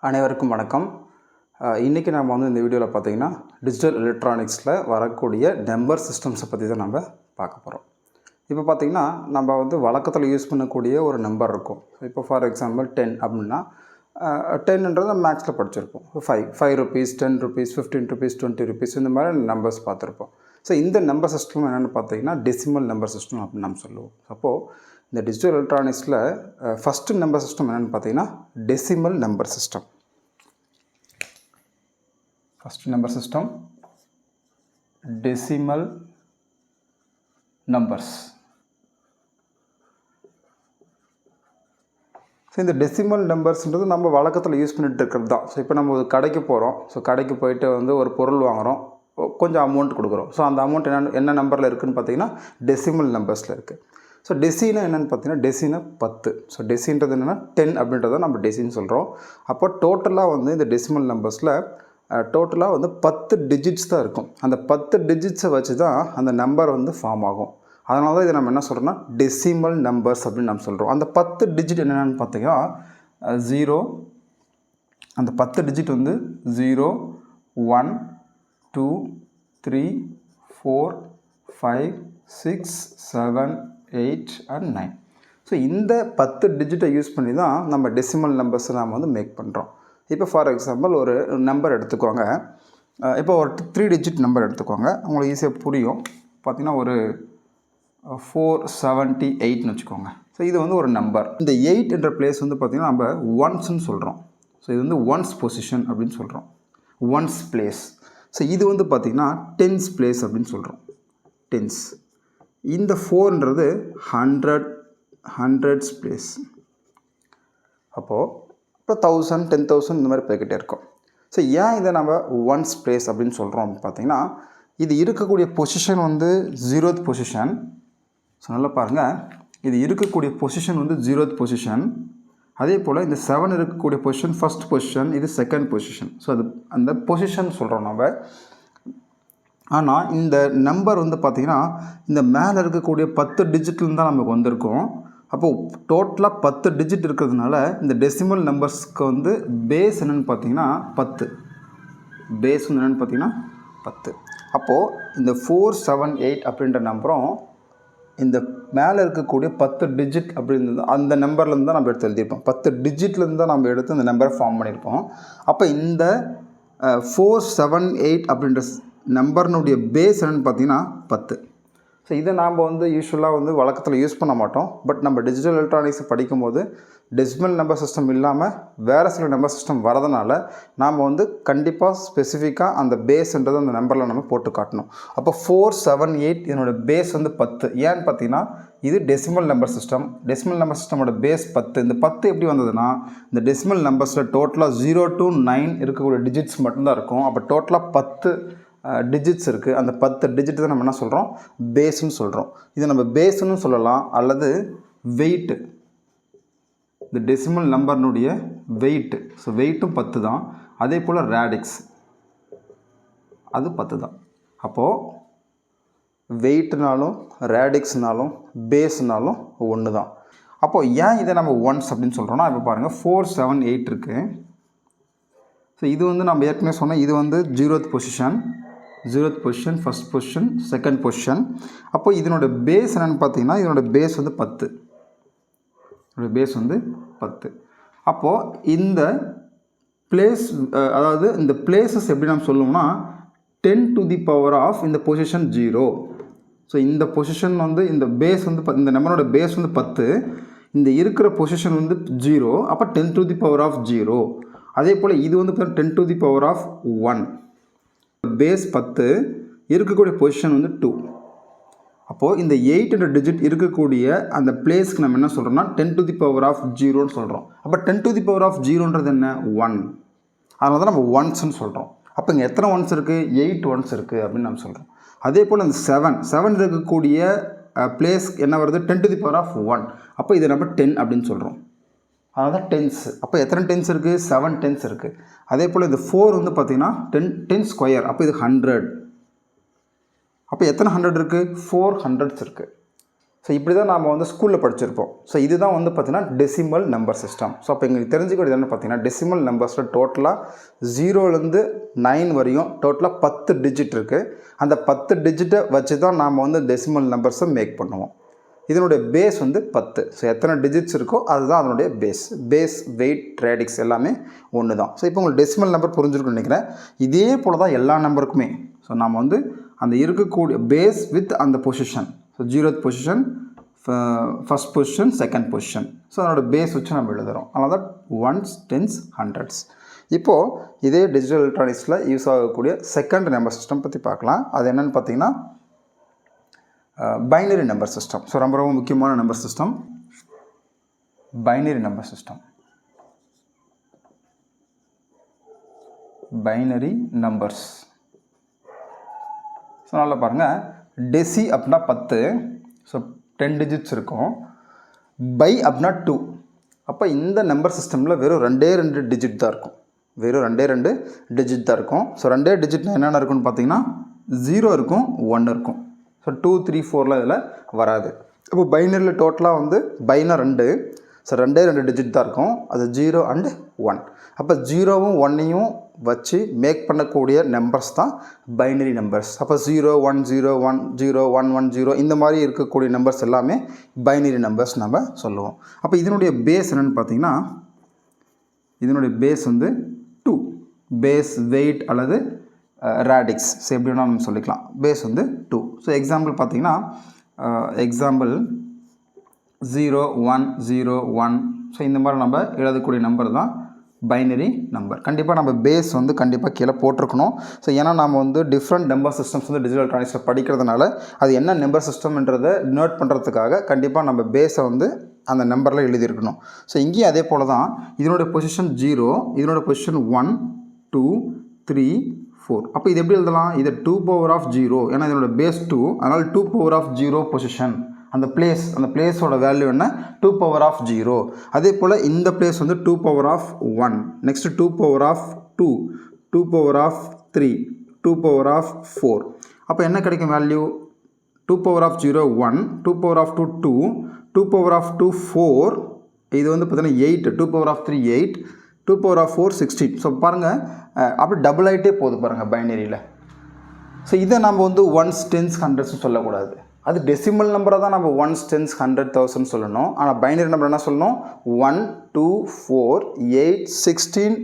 அனைவருக்கும் வணக்கம். இன்றைக்கி நம்ம இந்த வீடியோவில் பார்த்திங்கன்னா டிஜிட்டல் எலக்ட்ரானிக்ஸில் வரக்கூடிய நம்பர் சிஸ்டம்ஸை பற்றி தான் நம்ம பார்க்க போகிறோம். இப்போ பார்த்திங்கன்னா நம்ம வழக்கத்தில் யூஸ் பண்ணக்கூடிய ஒரு நம்பர் இருக்கும். இப்போ ஃபார் எக்ஸாம்பிள் 10 அப்படின்னா 10ன்றது நம்ம மேக்ஸில் படிச்சிருப்போம். 5 rupees, 10 rupees, 15 rupees, 20 rupees இந்த மாதிரி நம்பர்ஸ் பார்த்துருப்போம். ஸோ இந்த நம்பர் சிஸ்டம் என்னென்னு பார்த்தீங்கன்னா டெசிமல் நம்பர் சிஸ்டம் அப்படின்னு நம்ம சொல்லுவோம். அப்போது இந்த டிஜிட்டல் எலக்ட்ரானிக்ஸில் ஃபஸ்ட்டு நம்பர் சிஸ்டம் என்னென்னு பார்த்தீங்கன்னா decimal number system. First number system decimal numbers. So இந்த டெசிமல் நம்பர்ஸ்ன்றது நம்ம வழக்கத்தில் யூஸ் பண்ணிகிட்டு இருக்கிறது தான். ஸோ இப்போ நம்ம ஒரு கடைக்கு போகிறோம். ஸோ கடைக்கு போயிட்டு ஒரு பொருள் வாங்குகிறோம், கொஞ்சம் அமௌண்ட் கொடுக்குறோம். ஸோ அந்த அமௌண்ட் என்ன நம்பரில் இருக்குதுன்னு பார்த்தீங்கன்னா டெசிமல் நம்பர்ஸில் இருக்குது. ஸோ டெசினா என்னென்னு பார்த்தீங்கன்னா டெசினா 10. ஸோ டெசின்றது என்னென்னா 10 அப்படின்றத நம்ம டெசின்னு சொல்கிறோம். அப்போ டோட்டலாக இந்த டெசிமல் நம்பர்ஸில் டோட்டலாக 10 டிஜிட்ஸ் தான் இருக்கும். அந்த 10 டிஜிட்ஸை வச்சு தான் அந்த நம்பர் ஃபார்ம் ஆகும். அதனால தான் இதை நம்ம என்ன சொல்கிறோம்னா டெசிமல் நம்பர்ஸ் அப்படின்னு நம்ம சொல்கிறோம். அந்த 10 டிஜிட் என்னென்னு பார்த்தீங்கன்னா 0, அந்த 10 டிஜிட் 0, 1, 2, 3, 4, 5, 6, 7, 8 and 9. ஸோ இந்த 10 டிஜிட்டை யூஸ் பண்ணி தான் நம்ம டெசிமல் நம்பர்ஸை நாம் மேக் பண்ணுறோம். இப்போ ஃபார் எக்ஸாம்பிள் ஒரு நம்பர் எடுத்துக்கோங்க. இப்போ ஒரு 3 டிஜிட் நம்பர் எடுத்துக்கோங்க, உங்களுக்கு ஈஸியாக புரியும். பார்த்திங்கன்னா ஒரு 478ன்னு வச்சுக்கோங்க. ஸோ இது ஒரு நம்பர். இந்த 8 என்ற பிளேஸ் பார்த்திங்கன்னா நம்ம ஒன்ஸ்ன்னு சொல்கிறோம். ஸோ இது ஒன்ஸ் பொசிஷன் அப்படின்னு சொல்கிறோம், ஒன்ஸ் பிளேஸ். ஸோ இது பார்த்திங்கன்னா டென்ஸ் பிளேஸ் அப்படின்னு சொல்கிறோம், டென்ஸ். இந்த 4ன்றது ஹண்ட்ரட்ஸ் பிளேஸ். அப்போது இப்போ 1000, 10,000 இந்த மாதிரி போய்கிட்டே இருக்கும். ஸோ ஏன் இதை நம்ம ஒன்ஸ் பிளேஸ் அப்படின்னு சொல்கிறோம் அப்படின்னு பார்த்தீங்கன்னா இது இருக்கக்கூடிய பொசிஷன் 0th பொசிஷன். ஸோ நல்லா பாருங்கள், இது இருக்கக்கூடிய பொசிஷன் 0th பொசிஷன். அதே போல் இந்த 7 இருக்கக்கூடிய பொசிஷன் ஃபஸ்ட் பொசிஷன், இது செகண்ட் பொசிஷன். ஸோ அது அந்த பொசிஷன் சொல்கிறோம் நம்ம. ஆனால் இந்த நம்பர் பார்த்திங்கன்னா இந்த மேலே இருக்கக்கூடிய 10 டிஜிட்லேருந்து தான் நமக்கு வந்திருக்கும். அப்போது டோட்டலாக 10 டிஜிட் இருக்கிறதுனால இந்த டெசிமல் நம்பர்ஸ்க்கு பேஸ் என்னென்னு பார்த்தீங்கன்னா 10. பேஸ் என்னென்னு பார்த்தீங்கன்னா 10. அப்போது இந்த 478 அப்படின்ற நம்பரும் இந்த மேலே இருக்கக்கூடிய 10 டிஜிட் அப்படின்றது அந்த நம்பர்லேருந்து தான் நம்ம எடுத்து எழுதியிருப்போம். 10 டிஜிட்லேருந்து தான் நம்ம எடுத்து அந்த நம்பரை ஃபார்ம் பண்ணியிருப்போம். அப்போ இந்த 478 அப்படின்ற நம்பர்னுடைய பேஸ் என்னென்னு பார்த்தீங்கன்னா 10. ஸோ இதை நாம் யூஸ்வலாக வழக்கத்தில் யூஸ் பண்ண மாட்டோம். பட் நம்ம டிஜிட்டல் எலக்ட்ரானிக்ஸை படிக்கும்போது டெசிமல் நம்பர் சிஸ்டம் இல்லாமல் வேறு சில நம்பர் சிஸ்டம் வரதுனால நாம் கண்டிப்பாக ஸ்பெசிஃபிக்காக அந்த பேஸ்ன்றது அந்த நம்பரில் நம்ம போட்டு காட்டணும். அப்போ 478 இதனோட பேஸ் 10. ஏன்னு பார்த்தீங்கன்னா இது decimal number system. Decimal number சிஸ்டமோட பேஸ் 10. இந்த 10 எப்படி வந்ததுன்னா இந்த டெசிமல் நம்பர்ஸில் டோட்டலாக 0 to 9 இருக்கக்கூடிய டிஜிட்ஸ் மட்டும்தான் இருக்கும். அப்போ டோட்டலாக 10 டிஜிட்ஸ் இருக்குது. அந்த 10 டிஜிட் தான் நம்ம என்ன சொல்கிறோம், பேஸ்ன்னு சொல்கிறோம். இதை நம்ம பேஸ்ன்னு சொல்லலாம் அல்லது வெயிட்டு. இந்த டெசிமல் நம்பர்னுடைய வெயிட்டு. ஸோ வெயிட்டும் 10 தான். அதே போல் ரேடிக்ஸ் அது 10 தான். அப்போது வெயிட்னாலும் ரேடிக்ஸ்னாலும் பேஸ்னாலும் ஒன்று தான். அப்போது ஏன் இதை நம்ம ஒன்ஸ் அப்படின்னு சொல்கிறோன்னா இப்போ பாருங்கள் 478 இருக்குது. ஸோ இது நம்ம ஏற்கனவே சொன்னால் இது 0th position, 0th position, first position, second position. அப்போ இதனோட பேஸ் என்னென்னு பார்த்தீங்கன்னா இதனோட பேஸ் 10. இதோட பேஸ் 10. அப்போது இந்த பிளேஸ் அதாவது இந்த பிளேஸஸ் எப்படி நம்ம சொல்லுவோம்னா 10 to the power of இந்த பொசிஷன் 0. ஸோ இந்த பொசிஷன் இந்த பேஸ் இந்த நம்பரோட பேஸ் 10. இந்த இருக்கிற பொசிஷன் 0. அப்போ 10 to the power of 0. அதே போல் இது 10 to the power of 1. Base 10, இருக்கக்கூடிய பொசிஷன் 2. அப்போது இந்த 8 என்ற டிஜிட் இருக்கக்கூடிய அந்த பிளேஸ்க்கு நம்ம என்ன சொல்கிறோம்னா 10 to the power of 0ன்னு சொல்கிறோம். அப்போ 10 to the power of 0ன்றது என்ன, 1. அதனால தான் நம்ம ஒன்ஸ்ன்னு சொல்கிறோம். அப்போ இங்கே எத்தனை ஒன்ஸ் இருக்குது, 8 ஒன்ஸ் இருக்குது அப்படின்னு நம்ம சொல்கிறோம். அதே போல் இந்த 7 இருக்கக்கூடிய பிளேஸ் என்ன வருது, 10 to the power of 1. அப்போ இதை நம்ம 10 அப்படின்னு சொல்கிறோம். அதனால தான் டென்ஸ். அப்போ எத்தனை டென்ஸ் இருக்குது, 7 டென்ஸ் இருக்குது. அதே போல் இந்த 4 பார்த்திங்கன்னா 10 ஸ்கொயர். அப்போ இது 100. அப்போ எத்தனை 100 இருக்குது, 4 hundreds இருக்குது. ஸோ இப்படி தான் நாம் வந்து ஸ்கூலில் படிச்சிருப்போம். ஸோ இதுதான் வந்து பார்த்திங்கன்னா டெசிமல் நம்பர் சிஸ்டம். ஸோ அப்போ எங்களுக்கு தெரிஞ்சுக்கிறது என்னென்னு பார்த்தீங்கன்னா டெசிமல் நம்பர்ஸில் டோட்டலாக 0லேருந்து 9 வரையும் டோட்டலாக 10 டிஜிட் இருக்குது. அந்த 10 டிஜிட்டை வச்சு தான் நாம் வந்து டெசிமல் நம்பர்ஸை மேக் பண்ணுவோம். இதனுடைய பேஸ் வந்து 10. ஸோ எத்தனை டிஜிட்ஸ் இருக்கோ அதுதான் அதனுடைய பேஸ் வெயிட் ரேடிக்ஸ் எல்லாமே ஒன்று தான். ஸோ இப்போ உங்களுக்கு டெசிமல் நம்பர் புரிஞ்சிருக்குன்னு நினைக்கிறேன். இதே போல் தான் எல்லா நம்பருக்குமே. ஸோ நாம் வந்து அந்த இருக்கக்கூடிய பேஸ் வித் அந்த position. So 0th position, first position, second position. So அதனோட பேஸ் வச்சு நம்ம எழுதுகிறோம். அதனால தான் 1s, 10s, 100s. இப்போது இதே டிஜிட்டல் எலக்ட்ரானிக்ஸில் யூஸ் ஆகக்கூடிய செகண்ட் நம்பர் சிஸ்டம் பற்றி பார்க்கலாம். அது என்னென்னு பார்த்தீங்கன்னா பைனரி நம்பர் சிஸ்டம். ஸோ ரொம்ப ரொம்ப முக்கியமான number system binary number system. Binary numbers. So நல்லா பாருங்கள், டெசி அப்படின்னா 10. ஸோ 10 டிஜிட்ஸ் இருக்கும். பை அப்படின்னா 2. அப்போ இந்த நம்பர் சிஸ்டமில் வெறும் 2 டிஜிட் தான் இருக்கும். வெறும் 2 டிஜிட் தான் இருக்கும். ஸோ 2 டிஜிட்னா என்னென்ன இருக்குன்னு பார்த்தீங்கன்னா 0 இருக்கும், 1 இருக்கும். ஸோ 2, 3, 4லாம் இதில் வராது. இப்போ பைனரியில் டோட்டலாக வந்து பைனா 2. ஸோ 2 டிஜிட் தான் இருக்கும். அது 0 and 1. அப்போ 0வும் 1ஐயும் வச்சு மேக் பண்ணக்கூடிய நம்பர்ஸ் தான் பைனரி நம்பர்ஸ். அப்போ 0, 1, 0, 1, 0, 1, 1, 0 இந்த மாதிரி இருக்கக்கூடிய நம்பர்ஸ் எல்லாமே பைனரி நம்பர்ஸ் நம்ம சொல்லுவோம். அப்போ இதனுடைய பேஸ் என்னென்னு பார்த்தீங்கன்னா இதனுடைய பேஸ் வந்து 2. பேஸ் வெயிட் அல்லது ரேடிக்ஸ். ஸோ எப்படி வேணால் நம்ம சொல்லிக்கலாம். பேஸ் வந்து 2. ஸோ எக்ஸாம்பிள் பார்த்தீங்கன்னா எக்ஸாம்பிள் 0, 1, 0, 1. ஸோ இந்த மாதிரி நம்ம எழுதக்கூடிய நம்பர் தான் பைனரி நம்பர். கண்டிப்பாக நம்ம பேஸ் வந்து கண்டிப்பாக கீழே போட்டிருக்கணும். ஸோ ஏன்னா நம்ம வந்து டிஃப்ரெண்ட் நம்பர் சிஸ்டம்ஸ் வந்து டிஜிட்டல் எலக்ட்ரானிக்ஸில் படிக்கிறதுனால அது என்ன நம்பர் சிஸ்டம்ன்றதை நோட் பண்ணுறதுக்காக கண்டிப்பாக நம்ம பேஸை வந்து அந்த நம்பரில் எழுதியிருக்கணும். ஸோ இங்கேயும் அதே போல் தான். இதனுடைய பொசிஷன் 0, இதனுடைய பொசிஷன் 1, 2, 3, 4. அப்போ இது எப்படி எழுதலாம்? இது 2 power of 0. ஏன்னா இதனோட பேஸ் 2. அதனால் 2 power of 0 பொசிஷன். அந்த பிளேஸோட வேல்யூ என்ன? 2 power of 0. அதே போல் இந்த பிளேஸ் வந்து 2 power of 1. Next 2 power of 2, 2 power of 3, 2 power of 4. அப்போ என்ன கிடைக்கும் value? 2 power of 0 1, 2 power of 2 2, 2 power of 2 4. இது வந்து பார்த்தீங்கன்னா 8, 2 power of 3 8, 2 power of 4 16. So பாருங்கள் அப்படி டபுள் ஆகிட்டே போகுது பாருங்கள் பைனரியில். ஸோ இதை நம்ம வந்து 1s, 10s, 100s சொல்லக்கூடாது. அது டெசிமல் நம்பரை தான் நம்ம 1s, 10s, 100,000 சொல்லணும். ஆனால் பைனரி நம்பர் என்ன சொல்லணும்? 1, 2, 4, 8, 16,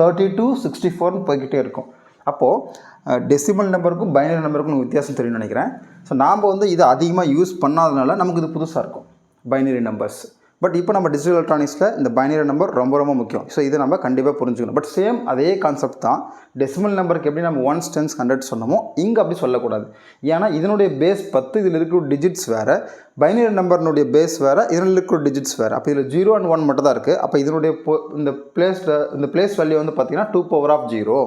32, 64 போய்கிட்டே இருக்கும். அப்போது டெசிமல் நம்பருக்கும் பைனரி நம்பருக்கும் வித்தியாசம் தெரியும்னு நினைக்கிறேன். ஸோ நாம் வந்து இதை அதிகமாக யூஸ் பண்ணாதனால நமக்கு இது புதுசாக இருக்கும் பைனரி நம்பர்ஸ். பட் இப்போ நம்ம டிஜிட்டல் எலக்ட்ரானிக்ஸில் இந்த பைனரி நம்பர் ரொம்ப ரொம்ப முக்கியம். ஸோ இதை நம்ம கண்டிப்பாக புரிஞ்சுக்கணும். பட் சேம் அதே கான்செப்ட் தான். டெசிமல் நம்பருக்கு எப்படி நம்ம 1s, 10s, 100 சொன்னோமோ இங்கே அப்படி சொல்லக்கூடாது. ஏன்னா இதனுடைய பேஸ் 10, இதில் இருக்கிற டிஜிட்ஸ் வேறு. பைனரி நம்பர்னுடைய பேஸ் வேறு, இதில் இருக்கிற டிஜிட்ஸ் வேறு. அப்போ இதில் 0 and 1 மட்டும் தான் இருக்குது. அப்போ இதனுடைய இந்த பிளேஸ் வேல்யூ வந்து பார்த்திங்கன்னா 2 power of 0,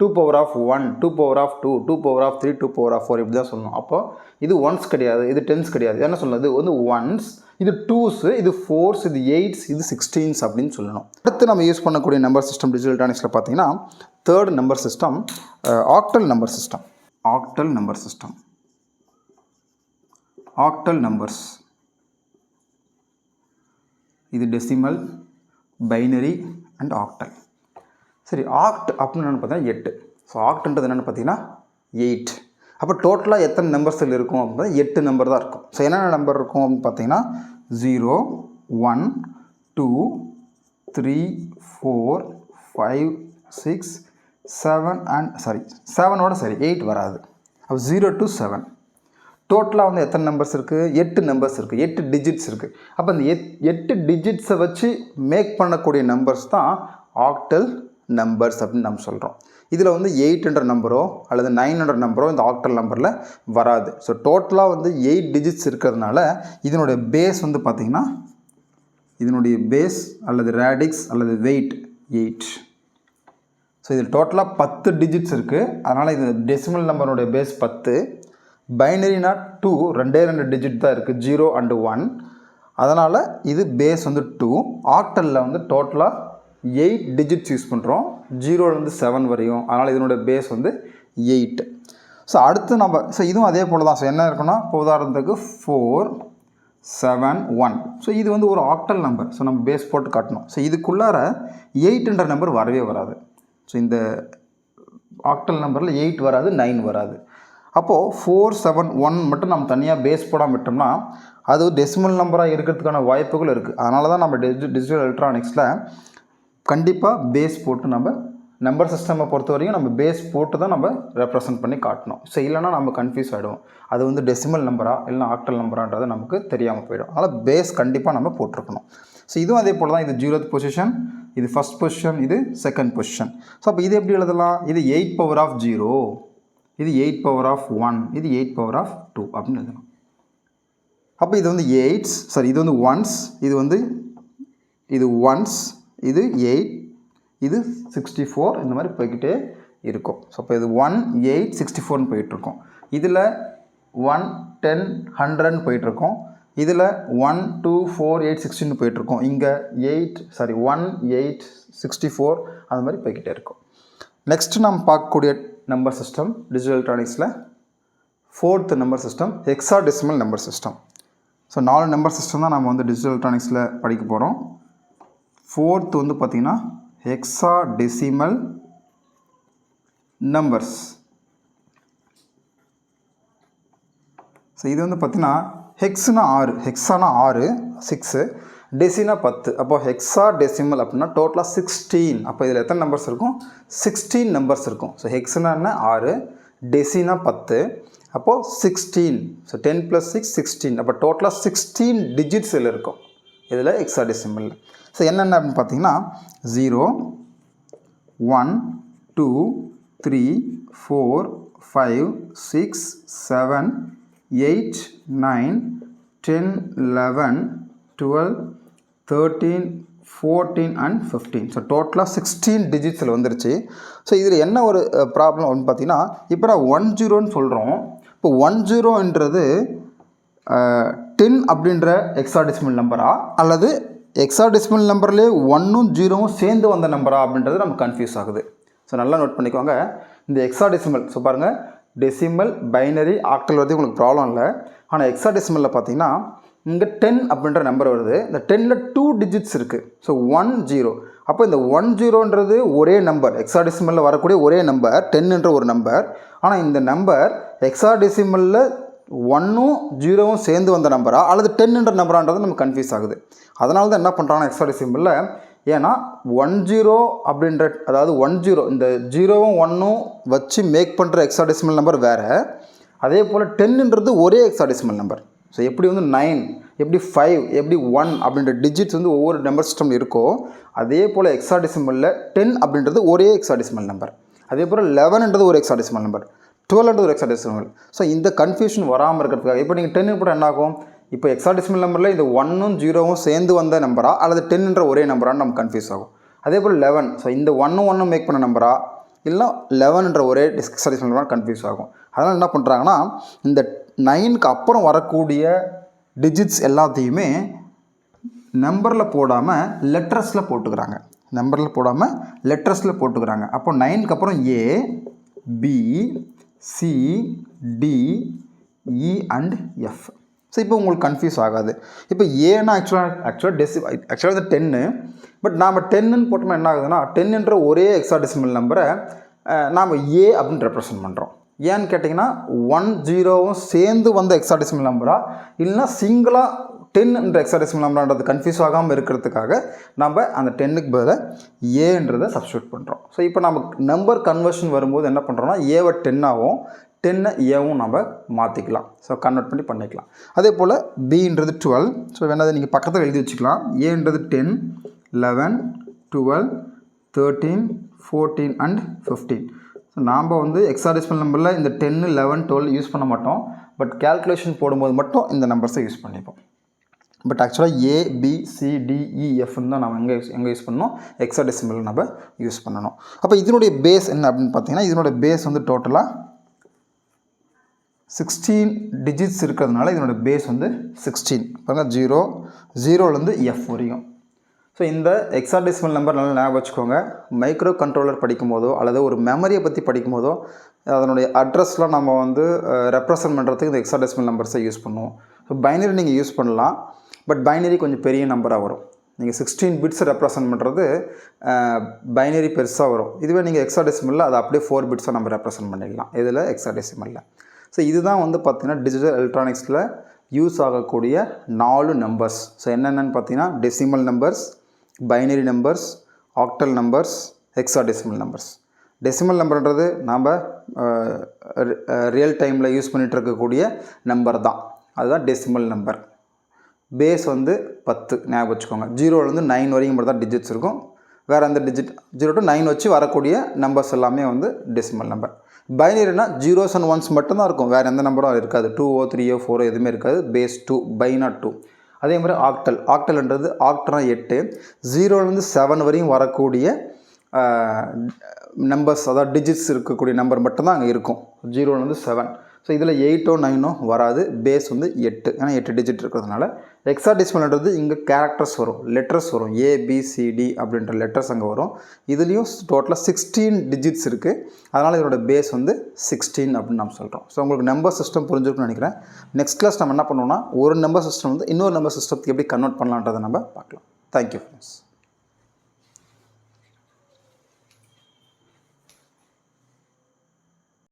2 power of 1, 2 power of 2, 2 power of 3, 2 power of 4 இப்படி தான் சொல்லணும். அப்போ இது 1s கிடையாது, இது 10s கிடையாது. என்ன சொல்லணும்? இது வந்து 1s, இது 2s, இது 4s, இது 8s, இது 16s அப்படின்னு சொல்லணும். அடுத்து நம்ம யூஸ் பண்ணக்கூடிய நம்பர் சிஸ்டம் டிஜிட்டல் எலக்ட்ரானிக்ஸில் பார்த்தீங்கன்னா third number system octal number system. Octal number system. Octal numbers. இது டெசிமல், பைனரி அண்ட் ஆக்டல். சரி, ஆக்ட் அப்படின்னு என்னென்னு பார்த்தீங்கன்னா 8. ஸோ ஆக்ட்ன்றது என்னென்னு பார்த்தீங்கன்னா 8. அப்போ டோட்டலாக எத்தனை நம்பர்ஸில் இருக்கும் அப்படின்னா 8 நம்பர் தான் இருக்கும். ஸோ என்னென்ன நம்பர் இருக்கும் அப்படின்னு பார்த்தீங்கன்னா 0, 1, 2, 3, 4, 5, 6, 7 அண்ட் 7ஓட 8 வராது. அப்போ 0 to 7. டோட்டலாக வந்து எத்தனை நம்பர்ஸ் இருக்குது? 8 நம்பர்ஸ் இருக்குது, 8 டிஜிட்ஸ் இருக்குது. அப்போ அந்த 8 டிஜிட்ஸை வச்சு மேக் பண்ணக்கூடிய நம்பர்ஸ் தான் ஆக்டல் நம்பர்ஸ் அப்படின்னு நம்ம சொல்கிறோம். இதில் வந்து 8 நம்பரோ அல்லது 9 நம்பரோ இந்த ஆக்டல் நம்பரில் வராது. ஸோ டோட்டலாக வந்து 8 டிஜிட்ஸ் இருக்கிறதுனால இதனுடைய பேஸ் வந்து பார்த்திங்கன்னா இதனுடைய பேஸ் அல்லது ரேடிக்ஸ் அல்லது வெயிட் 8. ஸோ இதில் டோட்டலாக 10 டிஜிட்ஸ் இருக்குது. அதனால் இது டெசிமல் நம்பருடைய பேஸ் 10. பைனரினா 2, 2 டிஜிட் தான் இருக்குது, 0 and 1. அதனால் இது பேஸ் வந்து 2. ஆக்டலில் வந்து டோட்டலாக 8 டிஜிட்ஸ் யூஸ் பண்ணுறோம், 0லேருந்து 7 வரையும். அதனால் இதனுடைய பேஸ் வந்து 8. ஸோ அடுத்து நம்ம இதுவும் அதே போல் தான். ஸோ என்ன இருக்குன்னா இப்போ உதாரணத்துக்கு 4, 71. ஸோ இது வந்து ஒரு ஆக்டல் நம்பர். ஸோ நம்ம பேஸ் போட்டு காட்டணும். ஸோ இதுக்குள்ளார 8ன்ற நம்பர் வரவே வராது. ஸோ இந்த ஆக்டல் நம்பரில் 8 வராது, 9 வராது. அப்போது 471 மட்டும் நம்ம தனியாக பேஸ் போடாமல் விட்டோம்னா அது டெசிமல் நம்பராக இருக்கிறதுக்கான வாய்ப்புகள் இருக்குது. அதனால தான் நம்ம டிஜிட்டல் எலக்ட்ரானிக்ஸில் கண்டிப்பாக பேஸ் போட்டு நம்ம நம்பர் சிஸ்டமை பொறுத்த வரைக்கும் நம்ம பேஸ் போட்டு தான் நம்ம ரெப்ரசன்ட் பண்ணி காட்டணும். ஸோ இல்லைனா நம்ம கன்ஃபியூஸ் ஆகிடுவோம். அது வந்து டெசிமல் நம்பரா இல்லைனா ஆக்டல் நம்பரான்றது நமக்கு தெரியாமல் போயிடும். அதனால் பேஸ் கண்டிப்பாக நம்ம போட்டிருக்கணும். ஸோ இதுவும் அதே போல் தான். இது 0th பொசிஷன், இது ஃபஸ்ட் பொசிஷன், இது செகண்ட் பொசிஷன். ஸோ அப்போ இது எப்படி எழுதலாம்? இது 8 பவர் ஆஃப் 0, இது 8 பவர் ஆஃப் 1, இது 8 பவர் ஆஃப் 2 அப்படின்னு எழுதலாம். அப்போ இது வந்து 8s, சாரி இது வந்து 1s, இது வந்து இது 1s, இது 8, இது 64, இந்த மாதிரி போய்கிட்டே இருக்கும். ஸோ அப்போ இது 1, 8, 64ன்னு போயிட்டுருக்கோம். இதில் 1, 10, 100ன்னு போயிட்டுருக்கோம். இதில் 1, 2, 4, 8, 16ன்னு போயிட்டுருக்கோம். இங்கே 1, 8, 64 அது மாதிரி போய்கிட்டே இருக்கும். நெக்ஸ்ட்டு நம்ம பார்க்கக்கூடிய நம்பர் சிஸ்டம் டிஜிட்டல் எலக்ட்ரானிக்ஸில் 4th number system hexadecimal number system. So 4 number system தான் நம்ம வந்து டிஜிட்டல் எலக்ட்ரானிக்ஸில் படிக்க போகிறோம். 4th வந்து பார்த்திங்கன்னா ஹெக்ஸாடெசிமல் நம்பர்ஸ். ஸோ இது வந்து பார்த்திங்கன்னா ஹெக்ஸ்னா 6, ஹெக்ஸானா 6, 6, டெசினா 10. அப்போது ஹெக்ஸாடெசிமல் அப்படின்னா டோட்டலாக 16. அப்போ இதில் எத்தனை நம்பர்ஸ் இருக்கும்? 16 நம்பர்ஸ் இருக்கும். ஸோ ஹெக்ஸ்னா 6, டெசினா 10, அப்போது 16. ஸோ 10 + 6 16. அப்போ டோட்டலாக 16 டிஜிட்ஸ் இதில் இருக்கும் இதில் ஹெக்ஸாடெசிமலில். ஸோ என்னென்ன அப்படின்னு பார்த்தீங்கன்னா 0, 1, 2, 3, 4, 5, 6, 7, 8, 9, 10, 11, 12, 13, 14 அண்ட் 15. ஸோ டோட்டலாக 16 டிஜிட்ஸில் வந்துருச்சு. ஸோ இதில் என்ன ஒரு ப்ராப்ளம் அப்படின்னு பார்த்தீங்கன்னா, இப்போ நான் 10ன்னு சொல்கிறோம். இப்போ 10ன்றது 10 அப்படின்ற ஹெக்ஸாடெசிமல் நம்பரா அல்லது ஹெக்ஸாடெசிமல் நம்பர்லேயே 1ம் 0வும் சேர்ந்து வந்த நம்பரா அப்படின்றது நமக்கு கன்ஃபியூஸ் ஆகுது. ஸோ நல்லா நோட் பண்ணிக்கோங்க. இந்த ஹெக்ஸாடெசிமல், ஸோ பாருங்கள், டெசிமல், பைனரி, ஆக்டல் வரது உங்களுக்கு ப்ராப்ளம் இல்லை. ஆனால் ஹெக்ஸாடெசிமலில் பார்த்தீங்கன்னா இங்கே 10 அப்படின்ற நம்பர் வருது. இந்த 10ல் 2 டிஜிட்ஸ் இருக்குது. ஸோ 1, 0. அப்போ இந்த 1, 0ன்றது ஒரே நம்பர், ஹெக்ஸாடெசிமலில் வரக்கூடிய ஒரே நம்பர் 10ன்ற ஒரு நம்பர். ஆனால் இந்த நம்பர் ஹெக்ஸாடெசிமலில் 1ம் 0வும் சேர்ந்து வந்த நம்பரா அல்லது 10ன்ற நம்பரான்றது நமக்கு கன்ஃபியூஸ் ஆகுது. அதனால தான் என்ன பண்ணுறாங்கன்னா ஹெக்ஸாடெசிமலில், ஏன்னா 10 அப்படின்ற, அதாவது 10, இந்த 0வும் 1ம் வச்சு மேக் பண்ணுற ஹெக்ஸாடெசிமல் நம்பர் வேறு. அதே போல் 10ன்றது ஒரே ஹெக்ஸாடெசிமல் நம்பர். ஸோ எப்படி வந்து 9, எப்படி 5, எப்படி 1 அப்படின்ற டிஜிட்ஸ் வந்து ஒவ்வொரு நம்பர் சிஸ்டம் இருக்கோ, அதே போல் ஹெக்ஸாடெசிமலில் 10 அப்படின்றது ஒரே ஹெக்ஸாடெசிமல் நம்பர். அதே போல் 11ன்றது ஒரு ஹெக்ஸாடெசிமல் நம்பர், 12ன்றது ஒரு ஹெக்ஸாடெசிமல். ஸோ இந்த கன்ஃபியூஷன் வராமல் இருக்கிறதுக்காக இப்போ நீங்கள் 10 போட்டால் என்ன ஆகும்? இப்போ ஹெக்ஸாடெசிமல் நம்பரில் இந்த 1ம் 0வும் சேர்ந்து வந்த நம்பரா அல்லது 10ன்ற ஒரே நம்பரான்னு நம்ம கன்ஃபியூஸ் ஆகும். அதே போல் 11, ஸோ இந்த 1ம் மேக் பண்ண நம்பரா இல்லை 11ன்ற ஒரே ஹெக்ஸாடெசிமல் நம்பராக கன்ஃபியூஸ் ஆகும். அதனால் என்ன பண்ணுறாங்கன்னா, இந்த 9க்கு அப்புறம் வரக்கூடிய டிஜிட்ஸ் எல்லாத்தையுமே நம்பரில் போடாமல் லெட்டர்ஸில் போட்டுக்கிறாங்க. நம்பரில் போடாமல் லெட்டர்ஸில் போட்டுக்கிறாங்க. அப்போ 9க்கு அப்புறம் A, B, C, D, E and F. So இப்போ உங்களுக்கு கன்ஃபியூஸ் ஆகாது. இப்போ ஏன்னா ஆக்சுவலாக இது 10. பட் நாம் 10ன்னு போட்டோம்னா என்ன ஆகுதுன்னா, 10ன்ற ஒரே ஹெக்ஸாடெசிமல் நம்பரை நாம் ஏ அப்படின்னு ரெப்ரசன்ட் பண்ணுறோம். ஏன்னு கேட்டிங்கன்னா 1, 0வும் சேர்ந்து வந்த ஹெக்ஸாடெசிமல் நம்பரா இல்லைனா சிங்கிளாக 10ன்ற ஹெக்ஸாடெசிமல் நம்பரான்றது கன்ஃபியூஸ் ஆகாமல் இருக்கிறதுக்காக நம்ம அந்த 10க்கு பதிலாக ஏன்றதை சப்ஸ்டியூட் பண்ணுறோம். ஸோ இப்போ நமக்கு நம்பர் கன்வர்ஷன் வரும்போது என்ன பண்ணுறோம்னா, ஏவை 10ஆகவும் 10 ஏவும் நம்ம மாற்றிக்கலாம். ஸோ கன்வெர்ட் பண்ணி பண்ணிக்கலாம். அதே போல் பின்றது 12. ஸோ வேணால் நீங்கள் பக்கத்தில் எழுதி வச்சுக்கலாம். ஏன்றது 10, 11, 12, 13, 14 அண்ட் 15. ஸோ நாம் வந்து ஹெக்ஸாடெசிமல் நம்பரில் இந்த 10, 11, 12 யூஸ் பண்ண மாட்டோம். பட் கேல்குலேஷன் போடும்போது மட்டும் இந்த நம்பர்ஸை யூஸ் பண்ணிப்போம். பட் ஆக்சுவலாக ஏ, பி, சி, டி, இ, எஃப்னு தான் நம்ம எங்கே யூஸ் பண்ணணும்? ஹெக்ஸாடெசிமல் நம்ம யூஸ் பண்ணணும். அப்போ இதனுடைய பேஸ் என்ன அப்படின்னு பார்த்தீங்கன்னா, இதனுடைய பேஸ் வந்து டோட்டலாக 16 டிஜிட்ஸ் இருக்கிறதுனால இதனோட பேஸ் வந்து 16. பாருங்கள், 0லேருந்து F வரையும். ஸோ இந்த ஹெக்ஸாடெசிமல் நம்பர் நல்லா ஞாபகம் வச்சுக்கோங்க. மைக்ரோ கண்ட்ரோலர் படிக்கும் போதோ அல்லது ஒரு மெமரியை பற்றி படிக்கும் போதோ அதனுடைய அட்ரஸ்லாம் நம்ம வந்து ரெப்ரசன்ட் பண்ணுறதுக்கு இந்த ஹெக்ஸாடெசிமல் நம்பர்ஸை யூஸ் பண்ணுவோம். ஸோ பைனரி நீங்கள் யூஸ் பண்ணலாம், பட் பைனரி கொஞ்சம் பெரிய நம்பராக வரும். நீங்கள் 16 பிட்ஸ் ரெப்ரசன்ட் பண்ணுறது பைனரி பெருசாக வரும். இதுவே நீங்கள் ஹெக்ஸாடெசிமலில் அதை அப்படியே 4 பிட்ஸாக நம்ம ரெப்ரசன்ட் பண்ணிக்கலாம் இதில் ஹெக்ஸாடெசிமலில். ஸோ இதுதான் வந்து பார்த்திங்கன்னா டிஜிட்டல் எலக்ட்ரானிக்ஸில் யூஸ் ஆகக்கூடிய 4 நம்பர்ஸ். ஸோ என்னென்னு பார்த்தீங்கன்னா decimal numbers, binary numbers, octal numbers, hexadecimal numbers. Decimal நம்பர்ன்றது நாம் ரியல் டைமில் யூஸ் பண்ணிகிட்டு இருக்கக்கூடிய நம்பர் தான், அதுதான் டெசிமல் நம்பர். பேஸ் வந்து 10 ஞாபகம் வச்சுக்கோங்க. 0லேருந்து 9 வரைக்கும் மட்டும் தான் டிஜிட்ஸ் இருக்கும். வேறு அந்த டிஜிட் 0 to 9 வச்சு வரக்கூடிய நம்பர்ஸ் எல்லாமே வந்து decimal number. பைனரினா 0s and 1s மட்டும்தான் இருக்கும், வேறு எந்த நம்பரும் இருக்காது. 2o 3o 4o எதுவுமே இருக்காது. பேஸ் 2, பைனா 2. அதே மாதிரி ஆக்டல்ன்றது ஆக்டனா 8, 0லேருந்து 7 வரையும் வரக்கூடிய நம்பர்ஸ், அதாவது டிஜிட்ஸ் இருக்கக்கூடிய நம்பர் மட்டும்தான் அங்கே இருக்கும் 0லேருந்து 7. ஸோ இதில் 8o 9o வராது. பேஸ் வந்து 8, ஏன்னா 8 டிஜிட் இருக்கிறதுனால. ஹெக்ஸாடெசிமல்ன்றது இங்கே கேரக்டர்ஸ் வரும், லெட்டர்ஸ் வரும், ABCD அப்படின்ற லெட்டர்ஸ் அங்கே வரும். இதுலேயும் டோட்டலாக 16 டிஜிட்ஸ் இருக்குது. அதனால் இதோட பேஸ் வந்து 16 அப்படின்னு நம்ம சொல்கிறோம். ஸோ உங்களுக்கு நம்பர் சிஸ்டம் புரிஞ்சுருக்குன்னு நினைக்கிறேன். நெக்ஸ்ட் கிளாஸ் நம்ம என்ன பண்ணுவோம்னா ஒரு நம்பர் சிஸ்டம் வந்து இன்னொரு நம்பர் சிஸ்டத்துக்கு எப்படி கன்வெர்ட் பண்ணலான்றதை நம்ம பார்க்கலாம். Thank you friends.